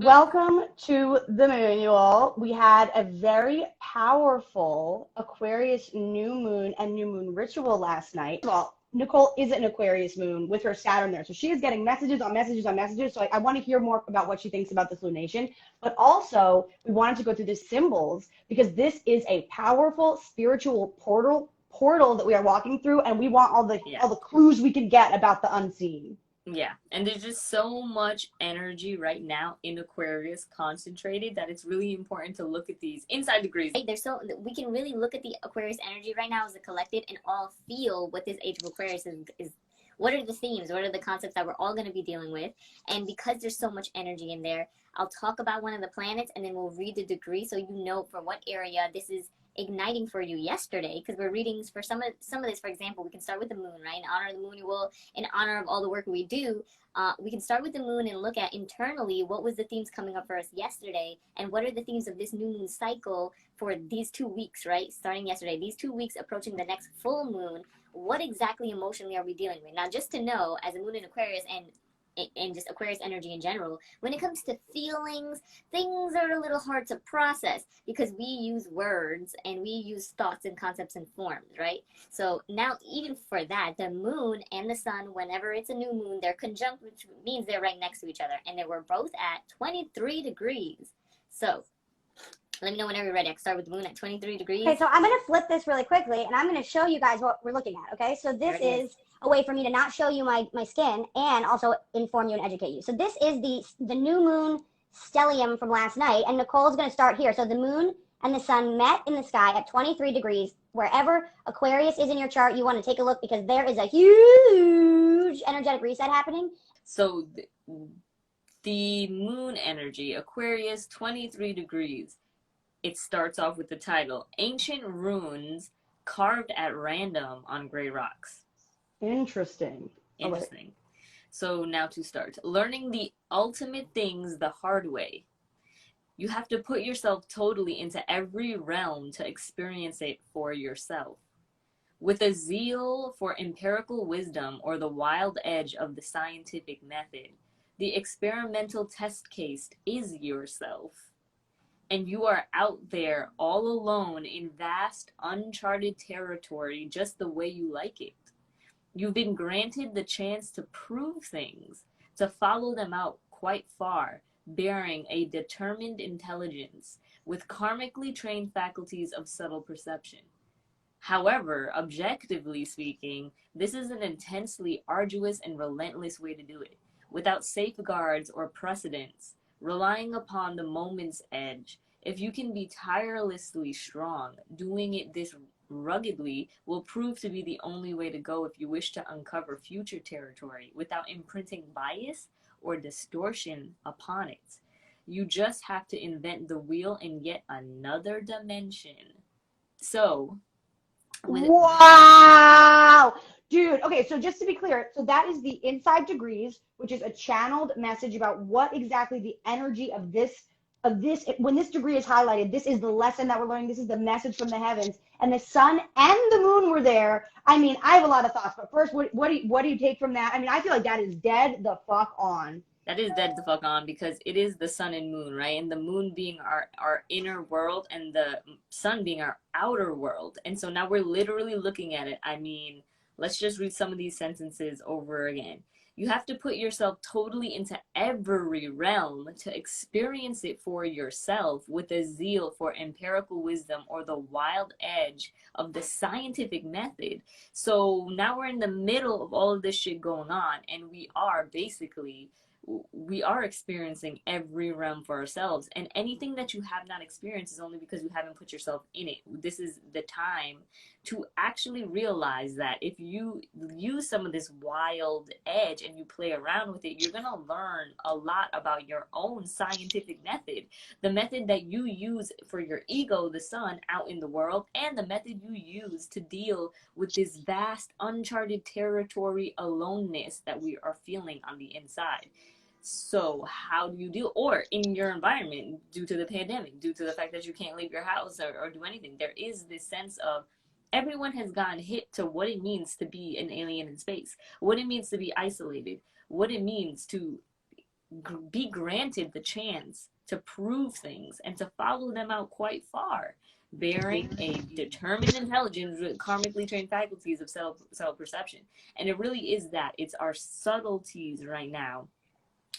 Welcome to the manual. We had a very powerful Aquarius new moon and new moon ritual last night. Well, Nicole is an Aquarius moon with her Saturn there. So she is getting messages on messages on messages. So I want to hear more about what she thinks about this lunation. But also, we wanted to go through the symbols because this is a powerful spiritual portal that we are walking through, and we want all the clues we can get about the unseen. Yeah, and there's just so much energy right now in Aquarius concentrated that it's really important to look at these inside degrees. Right, we can really look at the Aquarius energy right now as a collective and all feel what this age of Aquarius is. What are the themes? What are the concepts that we're all going to be dealing with? And because there's so much energy in there, I'll talk about one of the planets and then we'll read the degree so you know for what area this is igniting for you yesterday, because we're reading for some of this. For example, we can start with the moon, right? In honor of the moon, you will, in honor of all the work we do, we can start with the moon and look at internally what was the themes coming up for us yesterday, and what are the themes of this new moon cycle for these 2 weeks, right? Starting yesterday, these 2 weeks approaching the next full moon. What exactly emotionally are we dealing with? Now, just to know, as a moon in Aquarius and just Aquarius energy in general, when it comes to feelings, things are a little hard to process because we use words and we use thoughts and concepts and forms, right? So now, even for that, the moon and the sun, whenever it's a new moon, they're conjunct, which means they're right next to each other, and they were both at 23 degrees. So let me know whenever you're ready. I can start with the moon at 23 degrees. Okay, so I'm going to flip this really quickly, and I'm going to show you guys what we're looking at, okay? So this is a way for me to not show you my skin and also inform you and educate you. So this is the new moon stellium from last night, and Nicole's going to start here. So the moon and the sun met in the sky at 23 degrees. Wherever Aquarius is in your chart, you want to take a look because there is a huge energetic reset happening. So the moon energy, Aquarius, 23 degrees. It starts off with the title, Ancient Runes Carved at Random on Gray Rocks. Interesting. Interesting. So now to start. Learning the ultimate things the hard way. You have to put yourself totally into every realm to experience it for yourself. With a zeal for empirical wisdom or the wild edge of the scientific method, the experimental test case is yourself. And you are out there all alone in vast, uncharted territory just the way you like it. You've been granted the chance to prove things, to follow them out quite far, bearing a determined intelligence with karmically trained faculties of subtle perception. However, objectively speaking, this is an intensely arduous and relentless way to do it, without safeguards or precedents, relying upon the moment's edge. If you can be tirelessly strong, doing it this ruggedly will prove to be the only way to go if you wish to uncover future territory without imprinting bias or distortion upon it. You just have to invent the wheel in yet another dimension. So, wow! Dude, okay, so just to be clear, so that is the inside degrees, which is a channeled message about what exactly the energy of this, when this degree is highlighted, this is the lesson that we're learning, this is the message from the heavens, and the sun and the moon were there. I mean, I have a lot of thoughts, but first, what do you take from that? I mean, I feel like that is dead the fuck on. That is dead the fuck on because it is the sun and moon, right? And the moon being our inner world and the sun being our outer world. And so now we're literally looking at it. I mean, let's just read some of these sentences over again. You have to put yourself totally into every realm to experience it for yourself with a zeal for empirical wisdom or the wild edge of the scientific method. So now we're in the middle of all of this shit going on, and we are experiencing every realm for ourselves, and anything that you have not experienced is only because you haven't put yourself in it. This is the time to actually realize that if you use some of this wild edge and you play around with it, you're going to learn a lot about your own scientific method, the method that you use for your ego, the sun, out in the world, and the method you use to deal with this vast uncharted territory aloneness that we are feeling on the inside. So how do you deal, or in your environment, due to the pandemic, due to the fact that you can't leave your house or do anything, there is this sense of everyone has gotten hit to what it means to be an alien in space, what it means to be isolated, what it means to be granted the chance to prove things and to follow them out quite far, bearing a determined intelligence with karmically trained faculties of self-perception. And it really is that. It's our subtleties right now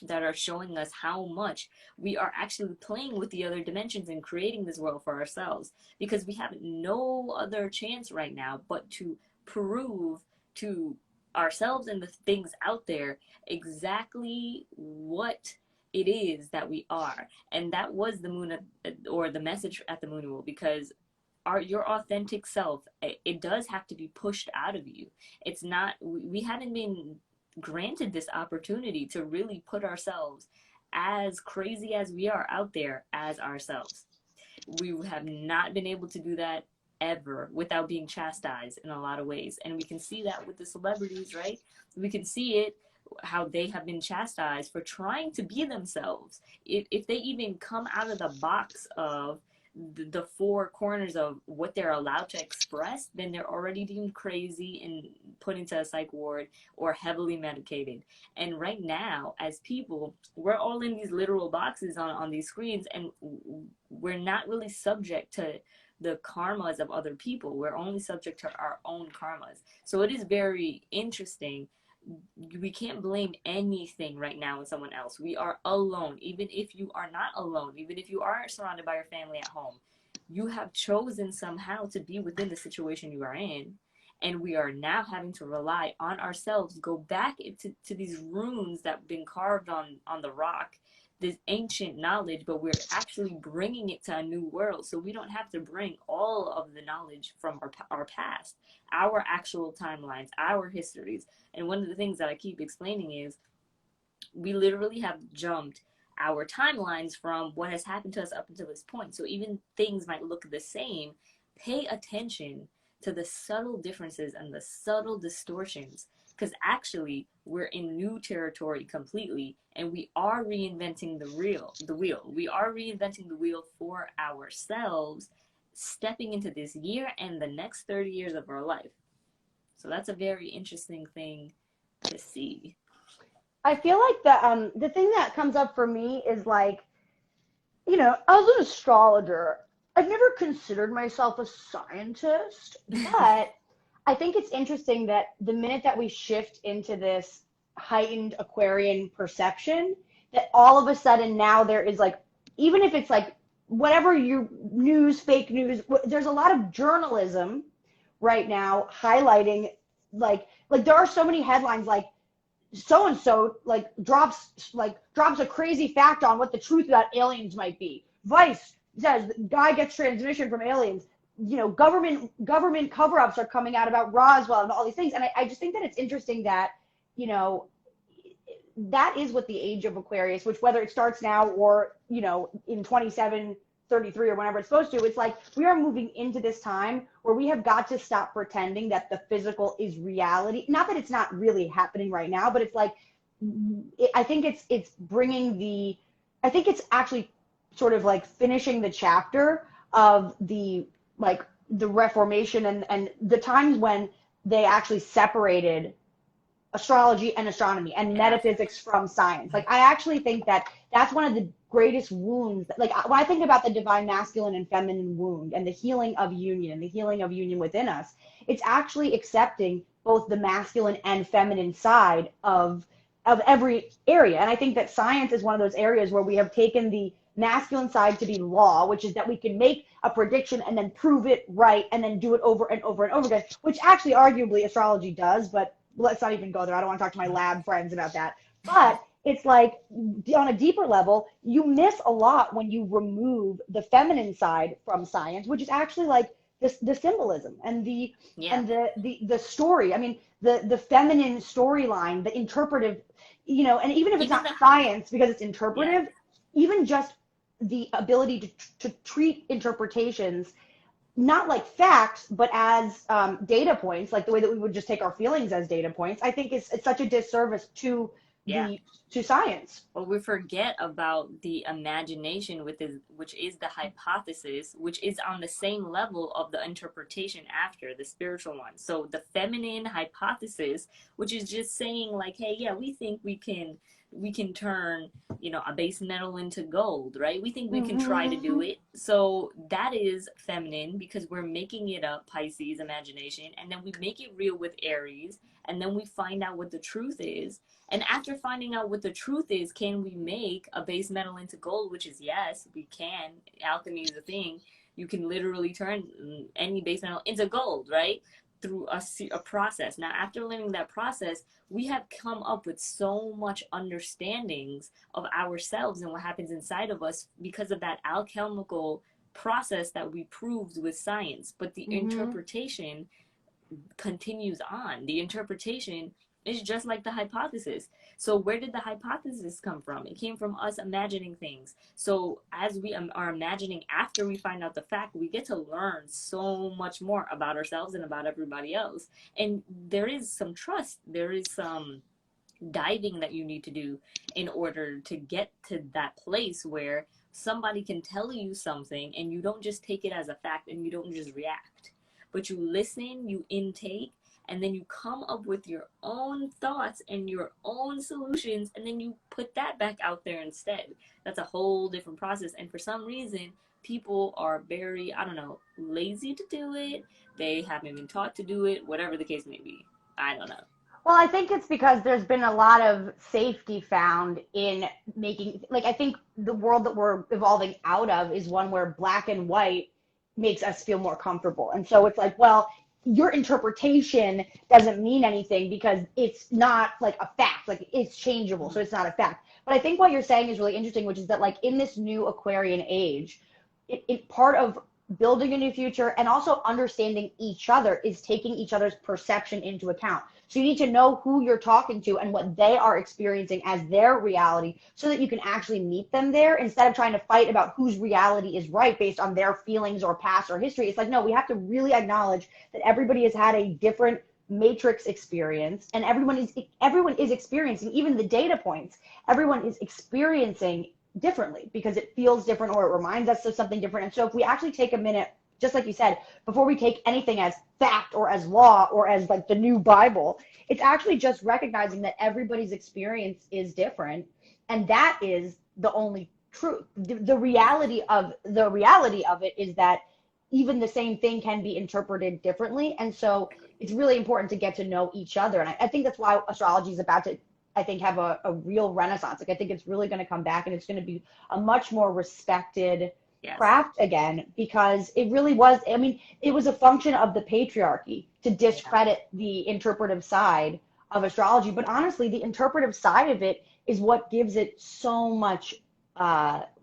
that are showing us how much we are actually playing with the other dimensions and creating this world for ourselves, because we have no other chance right now but to prove to ourselves and the things out there exactly what it is that we are. And that was the moon, or the message at the moon rule, because your authentic self, it does have to be pushed out of you. It's not, we haven't been granted this opportunity to really put ourselves, as crazy as we are out there, as ourselves. We have not been able to do that ever without being chastised in a lot of ways. And we can see that with the celebrities, right? We can see it, how they have been chastised for trying to be themselves. If they even come out of the box of the four corners of what they're allowed to express, then they're already deemed crazy and put into a psych ward or heavily medicated. And right now, as people, we're all in these literal boxes on these screens, and we're not really subject to the karmas of other people. We're only subject to our own karmas. So it is very interesting. We can't blame anything right now on someone else. We are alone. Even if you are not alone, even if you are surrounded by your family at home, you have chosen somehow to be within the situation you are in. And we are now having to rely on ourselves, go back to these runes that have been carved on the rock, this ancient knowledge, but we're actually bringing it to a new world. So we don't have to bring all of the knowledge from our past, our actual timelines, our histories. And one of the things that I keep explaining is we literally have jumped our timelines from what has happened to us up until this point. So even things might look the same, pay attention to the subtle differences and the subtle distortions, because actually we're in new territory completely, and we are reinventing the wheel. We are reinventing the wheel for ourselves, stepping into this year and the next 30 years of our life. So that's a very interesting thing to see. I feel like the thing that comes up for me is like, you know, as an astrologer, I've never considered myself a scientist, but I think it's interesting that the minute that we shift into this heightened Aquarian perception, that all of a sudden now there is like, even if it's like whatever your news, fake news, there's a lot of journalism right now highlighting like there are so many headlines like so and so drops a crazy fact on what the truth about aliens might be. Vice says guy gets transmission from aliens. You know, government cover-ups are coming out about Roswell and all these things. And I just think that it's interesting that, you know, that is what the age of Aquarius, which whether it starts now or, you know, in 2733 or whenever it's supposed to, it's like we are moving into this time where we have got to stop pretending that the physical is reality. Not that it's not really happening right now, but it's like, I think it's bringing I think it's actually sort of like finishing the chapter of the Reformation and the times when they actually separated astrology and astronomy and metaphysics from science. Like, I actually think that that's one of the greatest wounds. Like, when I think about the divine masculine and feminine wound and the healing of union within us, it's actually accepting both the masculine and feminine side of every area. And I think that science is one of those areas where we have taken the masculine side to be law, which is that we can make a prediction and then prove it right and then do it over and over and over again, which actually arguably astrology does, but let's not even go there. I don't want to talk to my lab friends about that. But it's like on a deeper level, you miss a lot when you remove the feminine side from science, which is actually like the symbolism and the story. I mean, the feminine storyline, the interpretive, you know, and even if it's not science because it's interpretive, even just the ability to treat interpretations not like facts, but as data points, like the way that we would just take our feelings as data points, I think it's such a disservice to to science. Well, we forget about the imagination, which is the hypothesis, which is on the same level of the interpretation after the spiritual one. So the feminine hypothesis, which is just saying like, hey, yeah, we think we can we can turn, a base metal into gold, right? We think we can try to do it. So that is feminine, because we're making it up, Pisces, imagination, and then we make it real with Aries, and then we find out what the truth is. And after finding out what the truth is, can we make a base metal into gold? Which is yes, we can. Alchemy is a thing. You can literally turn any base metal into gold, right? Through a process. Now, after learning that process, we have come up with so much understandings of ourselves and what happens inside of us because of that alchemical process that we proved with science. But the interpretation continues on. The interpretation is just like the hypothesis. So where did the hypothesis come from? It came from us imagining things. So as we are imagining after we find out the fact, we get to learn so much more about ourselves and about everybody else. And there is some trust. There is some diving that you need to do in order to get to that place where somebody can tell you something and you don't just take it as a fact and you don't just react, but you listen, you intake, and then you come up with your own thoughts and your own solutions, and then you put that back out there instead. That's a whole different process. And for some reason, people are very, lazy to do it. They haven't been taught to do it, whatever the case may be. I don't know. Well, I think it's because there's been a lot of safety found in making, I think the world that we're evolving out of is one where black and white makes us feel more comfortable. And so it's like, well, your interpretation doesn't mean anything because it's not like a fact, it's changeable, so it's not a fact. But I think what you're saying is really interesting, which is that in this new Aquarian age, it part of building a new future and also understanding each other is taking each other's perception into account. So you need to know who you're talking to and what they are experiencing as their reality so that you can actually meet them there instead of trying to fight about whose reality is right based on their feelings or past or history. It's like, no, we have to really acknowledge that everybody has had a different matrix experience and everyone is experiencing, even the data points, everyone is experiencing differently because it feels different or it reminds us of something different. And so if we actually take a minute, just like you said, before we take anything as fact or as law or as the new Bible, it's actually just recognizing that everybody's experience is different. And that is the only truth. The reality of it is that even the same thing can be interpreted differently. And so it's really important to get to know each other. And I think that's why astrology is about to, I think, have a real renaissance. I think it's really going to come back and it's going to be a much more respected craft again, because it really was, it was a function of the patriarchy to discredit the interpretive side of astrology. But honestly, the interpretive side of it is what gives it so much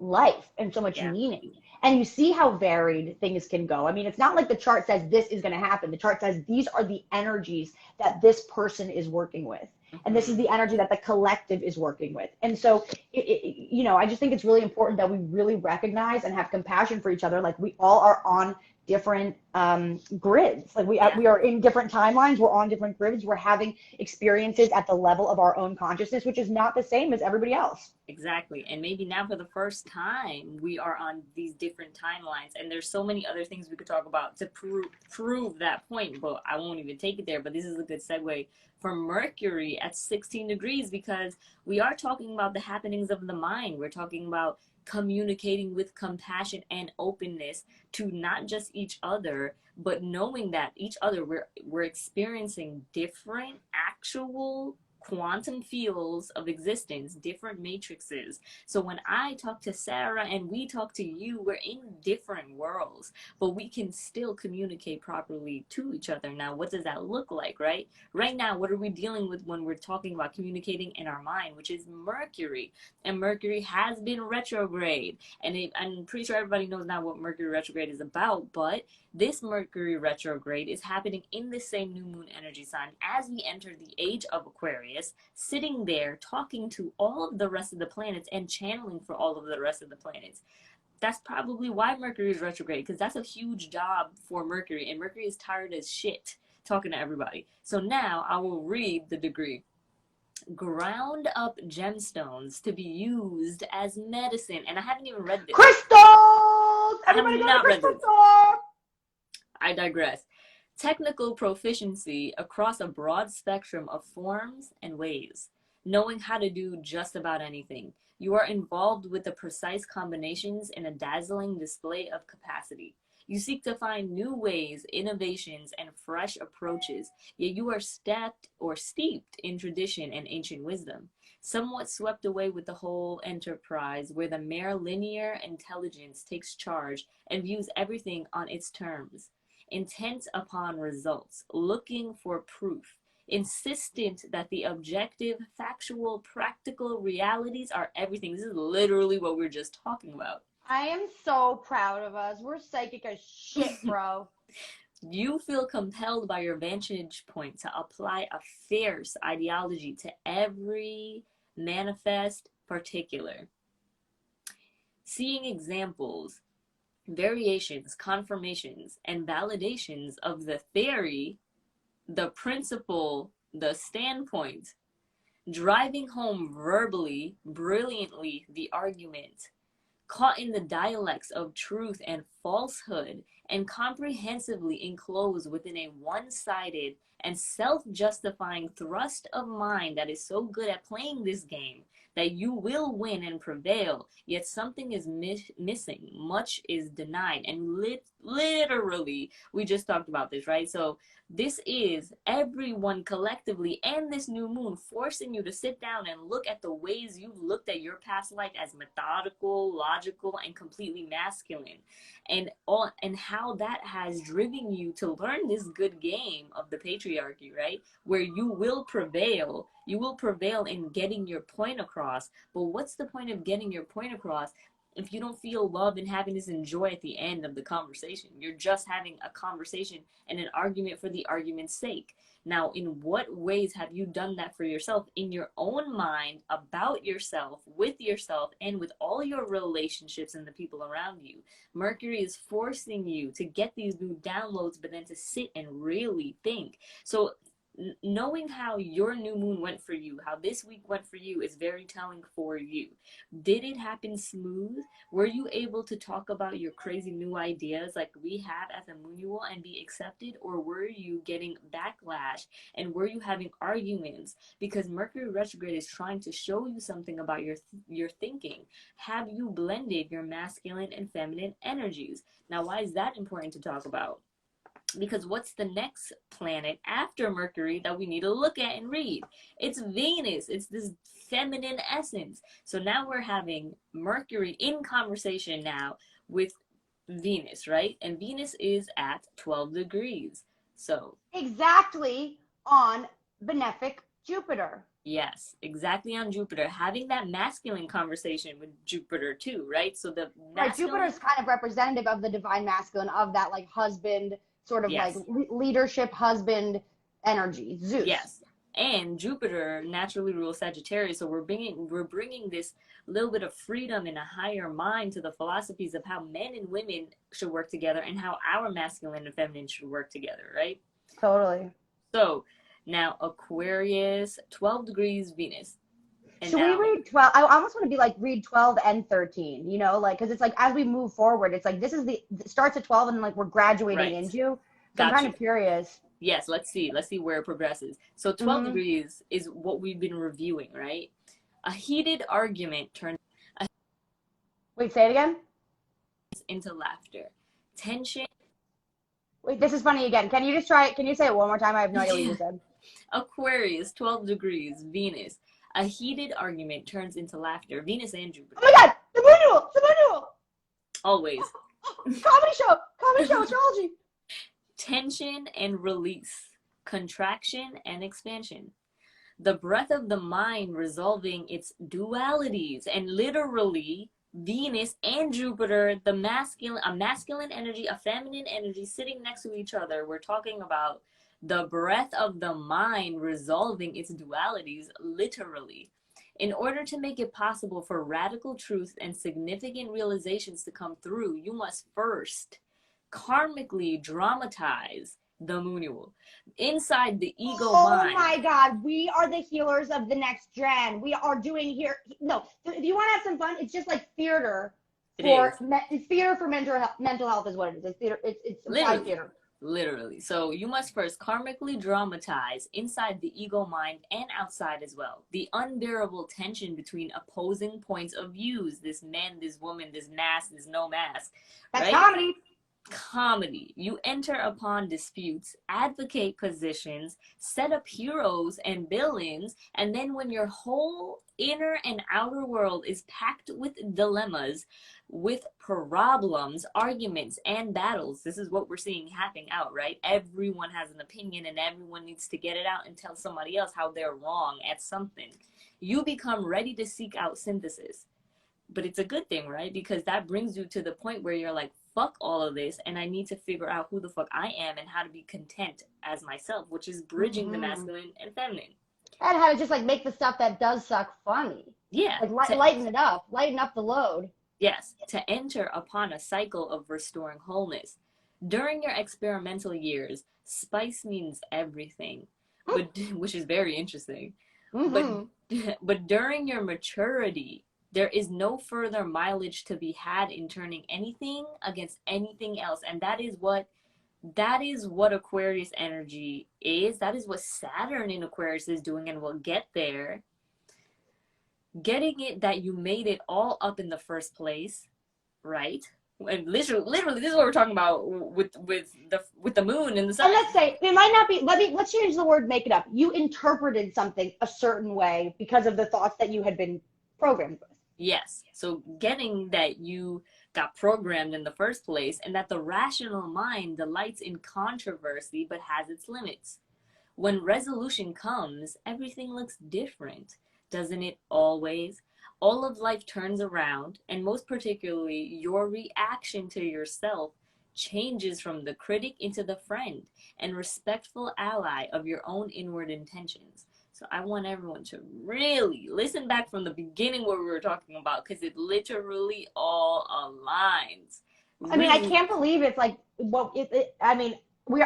life and so much meaning. And you see how varied things can go. It's not like the chart says this is going to happen. The chart says these are the energies that this person is working with. And this is the energy that the collective is working with. And so, I just think it's really important that we really recognize and have compassion for each other. We all are on different grids. We are in different timelines. We're on different grids. We're having experiences at the level of our own consciousness, which is not the same as everybody else. Exactly. And maybe now for the first time, we are on these different timelines. And there's so many other things we could talk about to prove that point, but I won't even take it there. But this is a good segue for Mercury at 16 degrees, because we are talking about the happenings of the mind. We're talking about communicating with compassion and openness to not just each other, but knowing that each other, we're experiencing different actual quantum fields of existence, different matrices. So when I talk to Sarah and we talk to you, we're in different worlds, but we can still communicate properly to each other. Now, what does that look like, right? Right now, what are we dealing with when we're talking about communicating in our mind, which is Mercury? And Mercury has been retrograde. And I'm pretty sure everybody knows now what Mercury retrograde is about, but this Mercury retrograde is happening in the same new moon energy sign as we enter the age of Aquarius, sitting there talking to all of the rest of the planets and channeling for all of the rest of the planets. That's probably why Mercury is retrograde, because that's a huge job for Mercury, and Mercury is tired as shit talking to everybody. So now I will read the decree. Ground up gemstones to be used as medicine. And I haven't even read this. Crystals! Everybody not read crystal this. talk! I digress. Technical proficiency across a broad spectrum of forms and ways. knowing how to do just about anything. You are involved with the precise combinations in a dazzling display of capacity. You seek to find new ways, innovations, and fresh approaches, yet you are steeped in tradition and ancient wisdom, somewhat swept away with the whole enterprise, where the mere linear intelligence takes charge and views everything on its terms, intent upon results, looking for proof, insistent that the objective, factual, practical realities are everything. This is literally what we we're just talking about. I am so proud of us. We're psychic as shit, bro. You feel compelled by your vantage point to apply a fierce ideology to every manifest particular. Seeing examples, variations, confirmations, and validations of the theory, the principle, the standpoint, driving home verbally, brilliantly the argument, caught in the dialects of truth and falsehood, and comprehensively enclosed within a one-sided and self-justifying thrust of mind that is so good at playing this game that you will win and prevail, yet something is missing, much is denied, and literally, we just talked about this, right? So this is everyone collectively and this new moon forcing you to sit down and look at the ways you've looked at your past life as methodical, logical, and completely masculine, and how that has driven you to learn this good game of the patriarchy, right? Where you will prevail in getting your point across. But what's the point of getting your point across if you don't feel love and happiness and joy at the end of the conversation? You're just having a conversation and an argument for the argument's sake. Now, in what ways have you done that for yourself in your own mind, about yourself, with yourself, and with all your relationships and the people around you? Mercury is forcing you to get these new downloads, but then to sit and really think. So knowing how your new moon went for you, how this week went for you, is very telling for you. Did it happen smooth? Were you able to talk about your crazy new ideas like we have as a Moonual and be accepted? Or were you getting backlash, and were you having arguments? Because Mercury retrograde is trying to show you something about your thinking. Have you blended your masculine and feminine energies? Now, why is that important to talk about? Because what's the next planet after Mercury that we need to look at and read? It's Venus. It's this feminine essence. So now we're having Mercury in conversation now with Venus, right? And Venus is at 12 degrees. So exactly on benefic Jupiter. Yes, exactly on Jupiter. Having that masculine conversation with Jupiter too, right? So the right, Jupiter is kind of representative of the divine masculine, of that like husband, sort of yes. like leadership husband energy, Zeus. Yes, and Jupiter naturally rules Sagittarius, so we're bringing this little bit of freedom and a higher mind to the philosophies of how men and women should work together and how our masculine and feminine should work together, right? Totally. So now Aquarius, 12 degrees Venus. And should we read 12? I almost want to be like read 12 and 13, you know, like, because it's like as we move forward, it's like this is it starts at 12 and then like we're graduating into. So I'm kind of curious. Yes, let's see where it progresses. So 12 degrees is what we've been reviewing, right? A heated argument turns. Wait, say it again. Into laughter, tension. Wait, this is funny again. Can you just try it? Can you say it one more time? I have no idea what you said. Aquarius, 12 degrees, Venus. A heated argument turns into laughter. Venus and Jupiter. Oh my God, the Moonual. Always. Comedy show, astrology. Tension and release, contraction and expansion. The breath of the mind resolving its dualities, and literally Venus and Jupiter, a masculine energy, a feminine energy sitting next to each other. We're talking about the breath of the mind resolving its dualities, literally. In order to make it possible for radical truth and significant realizations to come through, you must first karmically dramatize the Moonual inside the ego mind. Oh my God, we are the healers of the next gen. We are doing here. No, if you want to have some fun, it's just like theater for mental health is what it is. It's theater. It's applied theater. Literally. So you must first karmically dramatize inside the ego mind and outside as well. The unbearable tension between opposing points of views. This man, this woman, this mask, this no mask. That's right? comedy. Comedy. You enter upon disputes, advocate positions, set up heroes and villains, and then when your whole inner and outer world is packed with dilemmas, with problems, arguments, and battles, this is what we're seeing happening out, right? Everyone has an opinion and everyone needs to get it out and tell somebody else how they're wrong at something. You become ready to seek out synthesis. But it's a good thing, right? Because that brings you to the point where you're like, fuck all of this, and I need to figure out who the fuck I am and how to be content as myself, which is bridging the masculine and feminine. And how to just like make the stuff that does suck funny. Yeah. Like lighten it up, lighten up the load. Yes, to enter upon a cycle of restoring wholeness. During your experimental years, spice means everything, but which is very interesting. But during your maturity, there is no further mileage to be had in turning anything against anything else. And that is what Aquarius energy is. That is what Saturn in Aquarius is doing, and we'll get there. Getting it that you made it all up in the first place, right? And literally, this is what we're talking about with the moon and the sun. And let's say it might not be. Let's change the word "make it up." You interpreted something a certain way because of the thoughts that you had been programmed with. Yes. So getting that you got programmed in the first place, and that the rational mind delights in controversy but has its limits. When resolution comes, everything looks different, doesn't it always? All of life turns around, and most particularly your reaction to yourself changes from the critic into the friend and respectful ally of your own inward intentions. So I want everyone to really listen back from the beginning what we were talking about, because it literally all aligns. I mean, I can't believe it's like, well, I mean, you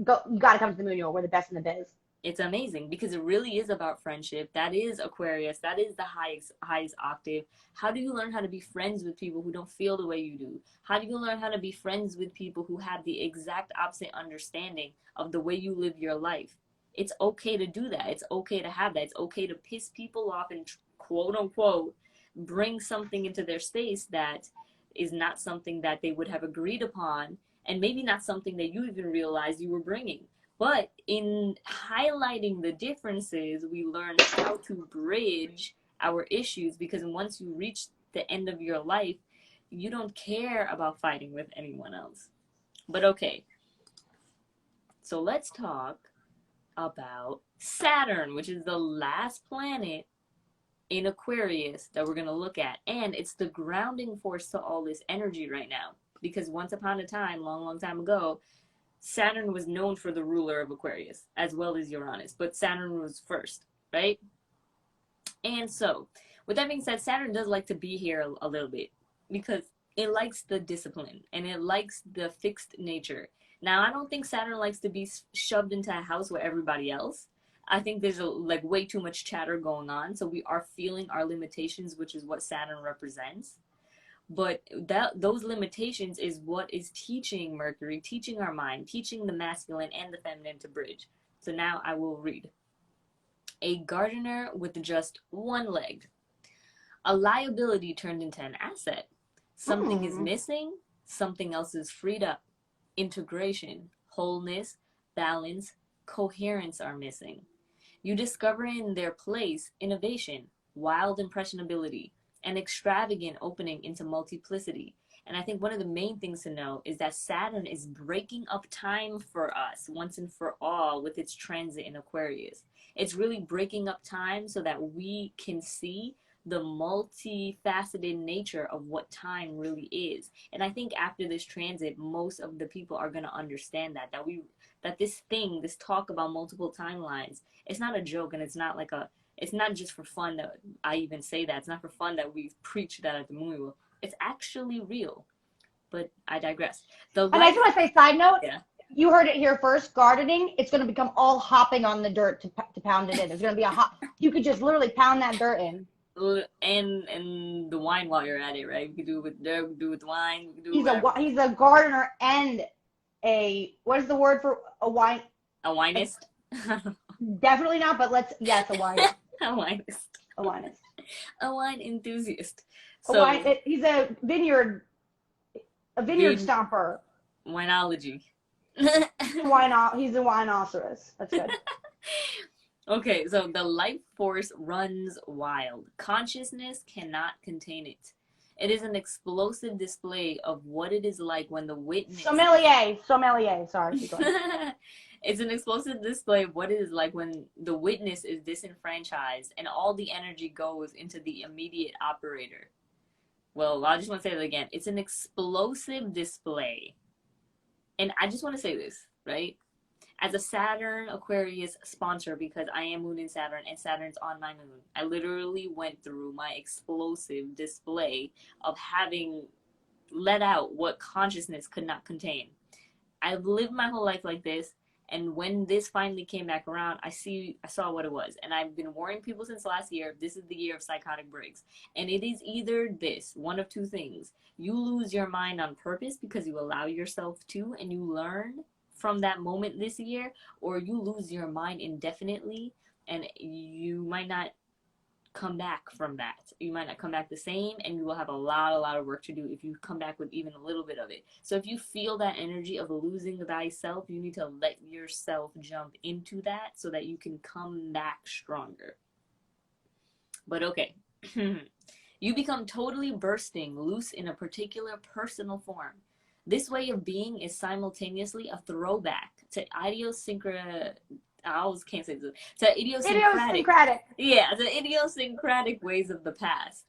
got to come to the moon. We're the best in the biz. It's amazing because it really is about friendship. That is Aquarius. That is the highest octave. How do you learn how to be friends with people who don't feel the way you do? How do you learn how to be friends with people who have the exact opposite understanding of the way you live your life? It's okay to do that. It's okay to have that. It's okay to piss people off and quote unquote bring something into their space that is not something that they would have agreed upon, and maybe not something that you even realized you were bringing. But in highlighting the differences, we learn how to bridge our issues, because once you reach the end of your life, you don't care about fighting with anyone else. But okay, so let's talk about Saturn, which is the last planet in Aquarius that we're going to look at. And it's the grounding force to all this energy right now. Because once upon a time, long time ago, Saturn was known for the ruler of Aquarius, as well as Uranus. But Saturn was first, right? And so, with that being said, Saturn does like to be here a little bit, because it likes the discipline, and it likes the fixed nature. Now, I don't think Saturn likes to be shoved into a house with everybody else. I think there's way too much chatter going on. So we are feeling our limitations, which is what Saturn represents. But those limitations is what is teaching Mercury, teaching our mind, teaching the masculine and the feminine to bridge. So now I will read. A gardener with just one leg. A liability turned into an asset. Something is missing, something else is freed up. Integration, wholeness, balance, coherence are missing. You discover in their place innovation, wild impressionability, and extravagant opening into multiplicity. And I think one of the main things to know is that Saturn is breaking up time for us once and for all with its transit in Aquarius. It's really breaking up time so that we can see the multifaceted nature of what time really is. And I think after this transit, most of the people are going to understand that this talk about multiple timelines, it's not a joke, and it's not just for fun that I even say that. It's not for fun that we preach that at the movie wheel. It's actually real. But I digress. And I just want to say, side note, yeah. You heard it here first. Gardening, it's going to become all hopping on the dirt to pound it in. There's going to be you could just literally pound that dirt in. And the wine while you're at it, right? We could do it with dirt, we could do it with wine. We could do He's a gardener and what is the word for a wine? A winist? Definitely not, but yes, a wine. A winist. A winist. A wine enthusiast. A So, wine, he's a vineyard stomper. winology. He's a wineoceros. That's good. Okay, so the life force runs wild. Consciousness cannot contain it. It is an explosive display of what it is like when the witness... Sommelier. Sorry, keep going. It's an explosive display of what it is like when the witness is disenfranchised and all the energy goes into the immediate operator. Well, I just want to say that again. It's an explosive display. And I just want to say this, right? As a Saturn Aquarius sponsor, because I am Moon in Saturn and Saturn's on my moon, I literally went through my explosive display of having let out what consciousness could not contain. I've lived my whole life like this, and when this finally came back around, I saw what it was. And I've been warning people since last year, this is the year of psychotic breaks. And it is either this, one of two things. You lose your mind on purpose because you allow yourself to, and you learn from that moment this year, or you lose your mind indefinitely, and you might not come back from that. You might not come back the same, and you will have a lot of work to do if you come back with even a little bit of it. So if you feel that energy of losing thyself, you need to let yourself jump into that so that you can come back stronger. But okay. You become totally bursting loose in a particular personal form. This way of being is simultaneously a throwback to idiosyncratic. Yeah, the idiosyncratic ways of the past.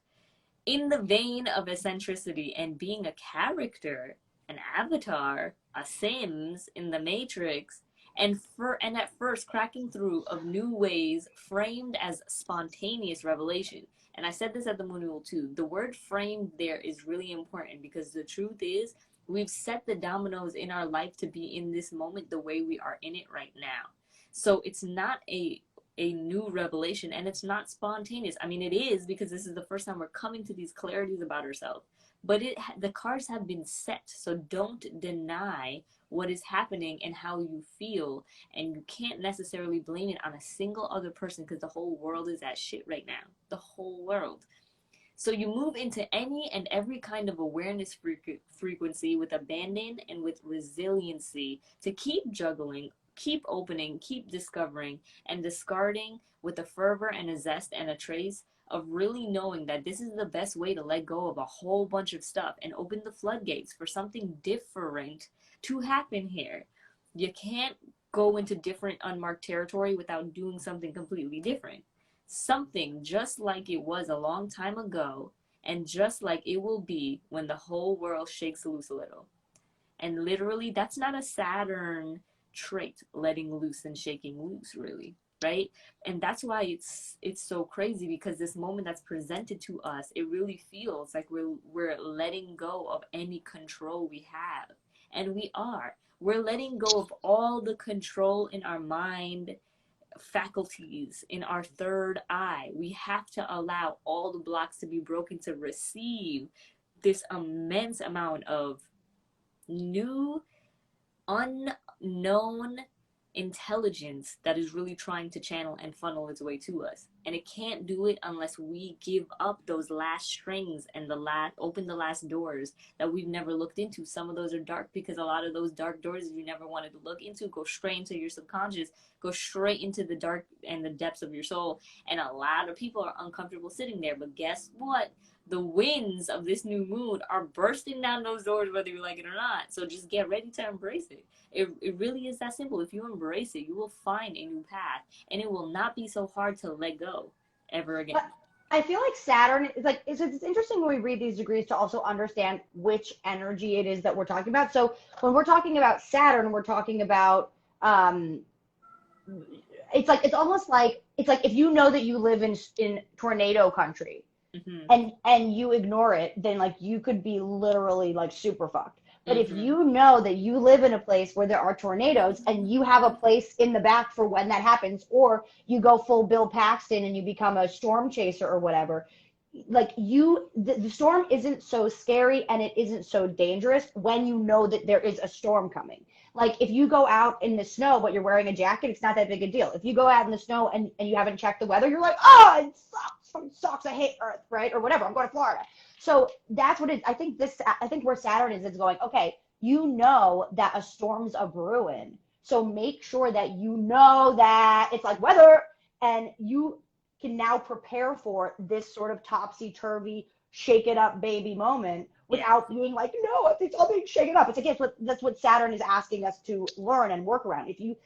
In the vein of eccentricity and being a character, an avatar, a Sims in the Matrix, and at first cracking through of new ways framed as spontaneous revelation. And I said this at the Moon Rule too. The word framed there is really important because the truth is we've set the dominoes in our life to be in this moment the way we are in it right now. So it's not a new revelation, and it's not spontaneous. I mean, it is, because this is the first time we're coming to these clarities about ourselves. But the cards have been set, so don't deny what is happening and how you feel, and you can't necessarily blame it on a single other person because the whole world is at shit right now. The whole world. So you move into any and every kind of awareness frequency with abandon and with resiliency to keep juggling, keep opening, keep discovering, and discarding with a fervor and a zest and a trace of really knowing that this is the best way to let go of a whole bunch of stuff and open the floodgates for something different to happen here. You can't go into different unmarked territory without doing something completely different. Something just like it was a long time ago, and just like it will be when the whole world shakes loose a little. And literally, that's not a Saturn trait, letting loose and shaking loose, really, right? And that's why it's so crazy, because this moment that's presented to us, it really feels like we're letting go of any control we have. And we're letting go of all the control in our mind, faculties, in our third eye. We have to allow all the blocks to be broken to receive this immense amount of new, unknown intelligence that is really trying to channel and funnel its way to us. And it can't do it unless we give up those last strings and open the last doors that we've never looked into. Some of those are dark because a lot of those dark doors you never wanted to look into go straight into your subconscious, go straight into the dark and the depths of your soul. And a lot of people are uncomfortable sitting there. But guess what? The winds of this new moon are bursting down those doors whether you like it or not. So just get ready to embrace it. It really is that simple. If you embrace it, you will find a new path, and it will not be so hard to let go ever again. But I feel like Saturn is like, it's interesting when we read these degrees to also understand which energy it is that we're talking about. So when we're talking about Saturn, we're talking about it's almost like if you know that you live in tornado country, mm-hmm. and you ignore it, then like you could be literally like super fucked. But mm-hmm. if you know that you live in a place where there are tornadoes and you have a place in the back for when that happens, or you go full Bill Paxton and you become a storm chaser or whatever, like the storm isn't so scary and it isn't so dangerous when you know that there is a storm coming. Like if you go out in the snow but you're wearing a jacket, it's not that big a deal. If you go out in the snow and you haven't checked the weather, you're like, oh, it sucks, fucking sucks, I hate Earth, right? Or whatever, I'm going to Florida. So that's what it, I think where Saturn is going, okay, you know that a storm's a brewing. So make sure that you know that it's like weather, and you can now prepare for this sort of topsy-turvy, shake it up baby moment without being like, no, it's all being shaken up. It's like, that's what Saturn is asking us to learn and work around. If you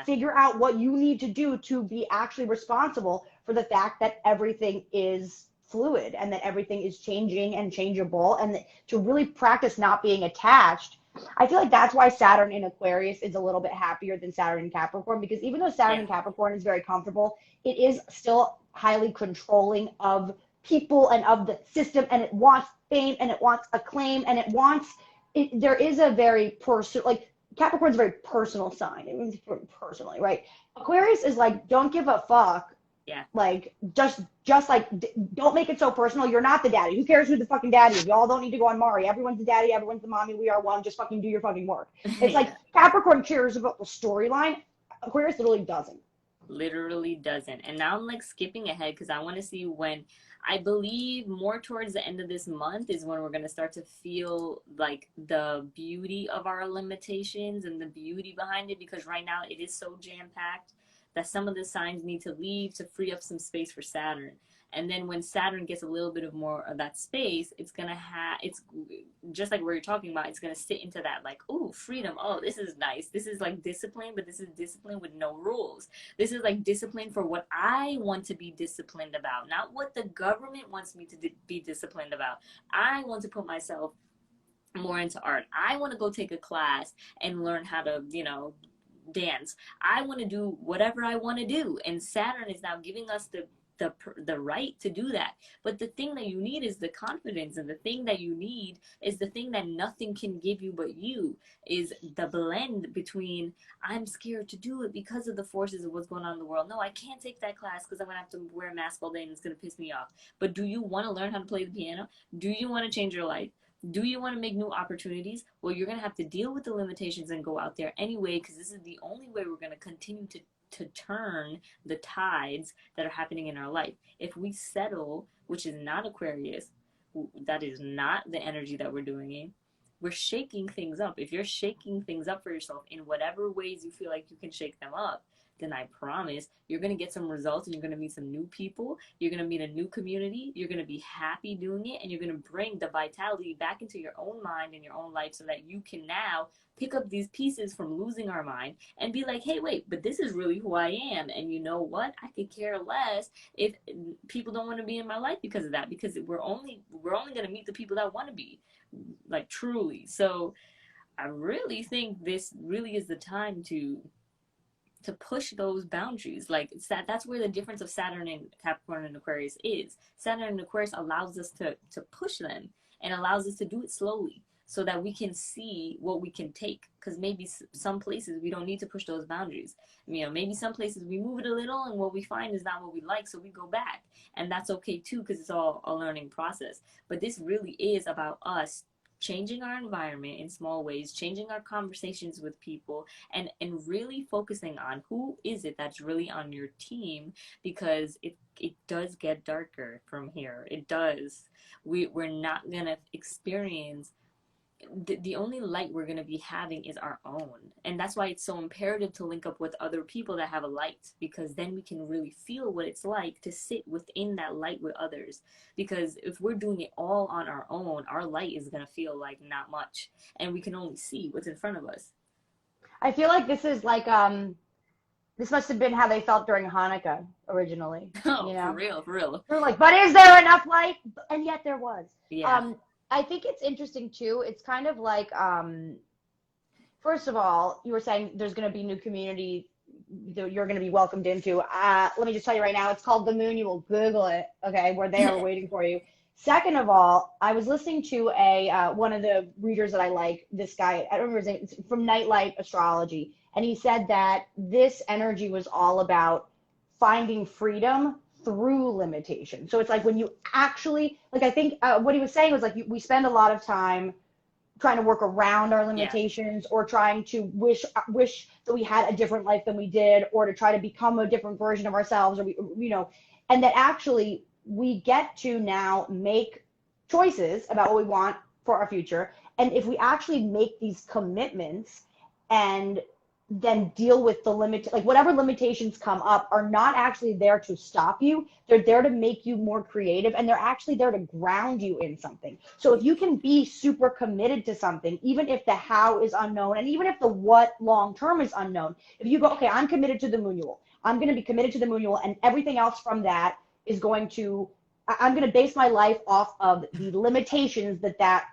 figure out what you need to do to be actually responsible for the fact that everything is fluid and that everything is changing and changeable, and to really practice not being attached. I feel like that's why Saturn in Aquarius is a little bit happier than Saturn in Capricorn, because even though Saturn in Capricorn is very comfortable, it is still highly controlling of people and of the system, and it wants fame and it wants acclaim and it wants it. There is a very personal, like Capricorn's a very personal sign. It means personally, right? Aquarius is like, don't give a fuck. Yeah. Like just like don't make it so personal. You're not the daddy. Who cares who the fucking daddy is? Y'all don't need to go on Mari. Everyone's the daddy. Everyone's the mommy. We are one. Just fucking do your fucking work. It's like Capricorn cares about the storyline. Aquarius literally doesn't. Literally doesn't. And now I'm like skipping ahead because I want to see when, I believe more towards the end of this month is when we're going to start to feel like the beauty of our limitations and the beauty behind it, because right now it is so jam-packed that some of the signs need to leave to free up some space for Saturn. And then when Saturn gets a little bit of more of that space, it's going to have, it's just like what you're talking about, it's going to sit into that like, oh, freedom. Oh, this is nice. This is like discipline, but this is discipline with no rules. This is like discipline for what I want to be disciplined about, not what the government wants me to be disciplined about. I want to put myself more into art. I want to go take a class and learn how to, you know, dance. I want to do whatever I want to do. And Saturn is now giving us the right to do that. But the thing that you need is the confidence, and the thing that you need is the thing that nothing can give you but you, is the blend between I'm scared to do it because of the forces of what's going on in the world. No, I can't take that class because I'm gonna have to wear a mask all day and it's gonna piss me off. But do you want to learn how to play the piano? Do you want to change your life? Do you want to make new opportunities? Well, you're going to have to deal with the limitations and go out there anyway, because this is the only way we're going to continue to turn the tides that are happening in our life. If we settle, which is not Aquarius, that is not the energy that we're doing in, we're shaking things up. If you're shaking things up for yourself in whatever ways you feel like you can shake them up, then I promise you're going to get some results, and you're going to meet some new people. You're going to meet a new community. You're going to be happy doing it, and you're going to bring the vitality back into your own mind and your own life, so that you can now pick up these pieces from losing our mind and be like, hey, wait, but this is really who I am. And you know what? I could care less if people don't want to be in my life because of that, because we're only going to meet the people that want to be, like, truly. So I really think this really is the time to push those boundaries. Like that's where the difference of Saturn and Capricorn and Aquarius is. Saturn and Aquarius allows us to push them, and allows us to do it slowly, so that we can see what we can take. Because maybe some places we don't need to push those boundaries. You know, maybe some places we move it a little and what we find is not what we like, so we go back. And that's okay too, because it's all a learning process. But this really is about us changing our environment in small ways, changing our conversations with people, and really focusing on who is it that's really on your team, because it does get darker from here. It does. We're not gonna experience the only light we're going to be having is our own. And that's why it's so imperative to link up with other people that have a light, because then we can really feel what it's like to sit within that light with others. Because if we're doing it all on our own, our light is going to feel like not much, and we can only see what's in front of us. I feel like this is like this must have been how they felt during Hanukkah originally. Oh, you know? For real. We're like, but is there enough light? And yet there was. Yeah. I think it's interesting too. It's kind of like, first of all, you were saying there's going to be new community that you're going to be welcomed into. Let me just tell you right now, it's called The Moon. You will Google it, okay? We're there waiting for you. Second of all, I was listening to one of the readers that I like, this guy, I don't remember his name, it's from Nightlight Astrology, and he said that this energy was all about finding freedom through limitation. So it's like when you actually, like I think what he was saying was like we spend a lot of time trying to work around our Yeah. limitations or trying to wish that we had a different life than we did, or to try to become a different version of ourselves, or and that actually we get to now make choices about what we want for our future. And if we actually make these commitments and then deal with the limit, like whatever limitations come up are not actually there to stop you. They're there to make you more creative, and they're actually there to ground you in something. So if you can be super committed to something, even if the how is unknown, and even if the what long term is unknown, if you go, okay, I'm committed to the Moonual, I'm going to be committed to the Moonual, and everything else from that is going to, I'm going to base my life off of the limitations that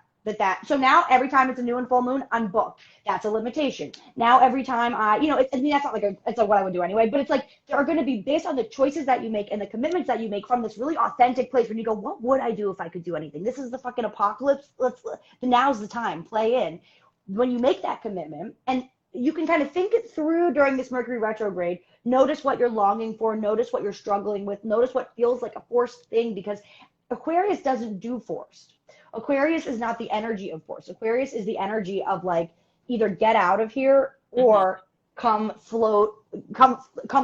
so now every time it's a new and full moon, I'm booked. That's a limitation. Now every time I mean, that's not like it's like what I would do anyway, but it's like there are going to be, based on the choices that you make and the commitments that you make from this really authentic place when you go, what would I do if I could do anything? This is the fucking apocalypse. Now's the time, play in. When you make that commitment, and you can kind of think it through during this Mercury retrograde, notice what you're longing for, notice what you're struggling with, notice what feels like a forced thing, because Aquarius doesn't do forced. Aquarius is not the energy of force. Aquarius is the energy of like either get out of here or come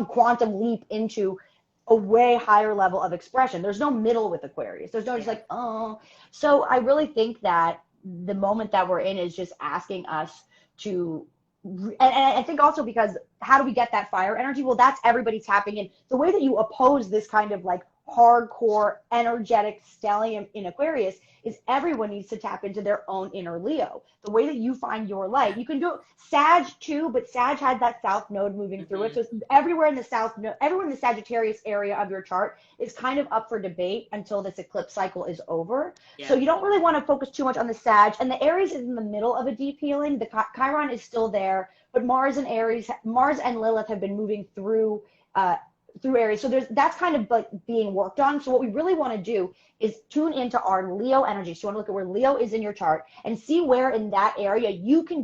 quantum leap into a way higher level of expression. There's no middle with Aquarius. There's no just like, oh. So I really think that the moment that we're in is just asking us to, and I think also because how do we get that fire energy? Well, that's everybody tapping in. The way that you oppose this kind of like hardcore energetic stellium in Aquarius is everyone needs to tap into their own inner Leo. The way that you find your light, you can do Sag too, but Sag had that south node moving through it. So it's everywhere in the south node, everywhere in the Sagittarius area of your chart is kind of up for debate until this eclipse cycle is over. Yeah. So you don't really want to focus too much on the Sag. And the Aries is in the middle of a deep healing. The Chiron is still there, but Mars and Lilith have been moving through Aries. So that's kind of like being worked on. So what we really want to do is tune into our Leo energy. So you want to look at where Leo is in your chart and see where in that area you can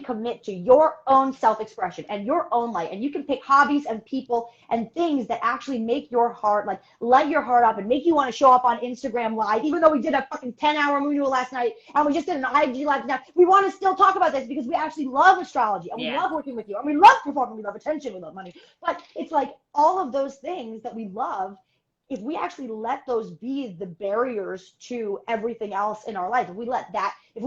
commit to your own self-expression and your own light. And you can pick hobbies and people and things that actually make your heart, like light your heart up and make you want to show up on Instagram Live, even though we did a fucking 10-hour Moonual last night and we just did an IG Live now. We want to still talk about this because we actually love astrology and we love working with you and we love performing, we love attention, we love money. But it's like all of those things that we love, if we actually let those be the barriers to everything else in our life, if we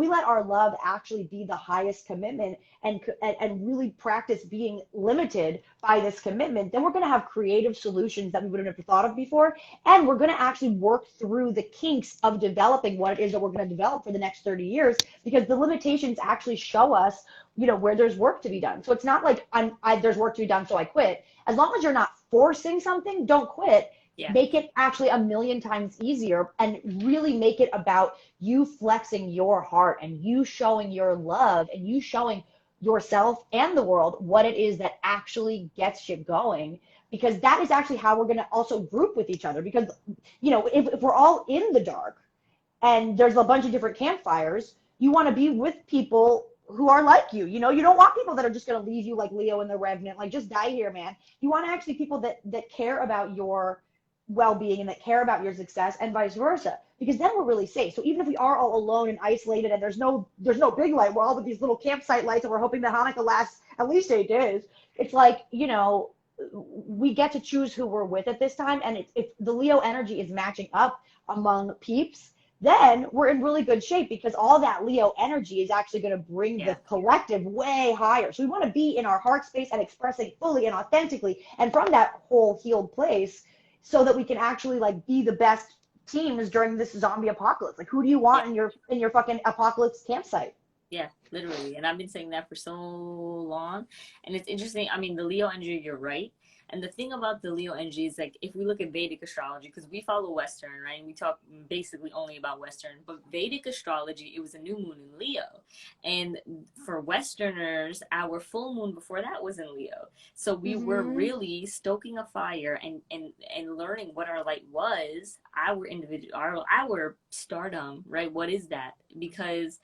let our love actually be the highest commitment and really practice being limited by this commitment, then we're going to have creative solutions that we would have never thought of before. And we're going to actually work through the kinks of developing what it is that we're going to develop for the next 30 years, because the limitations actually show us, where there's work to be done. So it's not like there's work to be done, so I quit. As long as you're not forcing something, don't quit. Yeah. Make it actually a million times easier and really make it about you flexing your heart and you showing your love and you showing yourself and the world what it is that actually gets you going, because that is actually how we're going to also group with each other. Because, if we're all in the dark and there's a bunch of different campfires, you want to be with people who are like you. You don't want people that are just going to leave you like Leo and the Revenant, like just die here, man. You want actually people that care about your well-being and that care about your success, and vice versa, because then we're really safe. So even if we are all alone and isolated and there's no big light, we're all with these little campsite lights and we're hoping that Hanukkah lasts at least 8 days. It's like, we get to choose who we're with at this time. And if the Leo energy is matching up among peeps, then we're in really good shape, because all that Leo energy is actually going to bring the collective way higher. So we want to be in our heart space and expressing fully and authentically and from that whole healed place, so that we can actually like be the best teams during this zombie apocalypse. Like, who do you want in your fucking apocalypse campsite? Yeah, literally. And I've been saying that for so long. And it's interesting. I mean, the Leo energy, you're right. And the thing about the Leo energy is, like, if we look at Vedic astrology, because we follow Western, right? And we talk basically only about Western. But Vedic astrology, it was a new moon in Leo. And for Westerners, our full moon before that was in Leo. So we were really stoking a fire and learning what our light was, our individual, our stardom, right? What is that? Because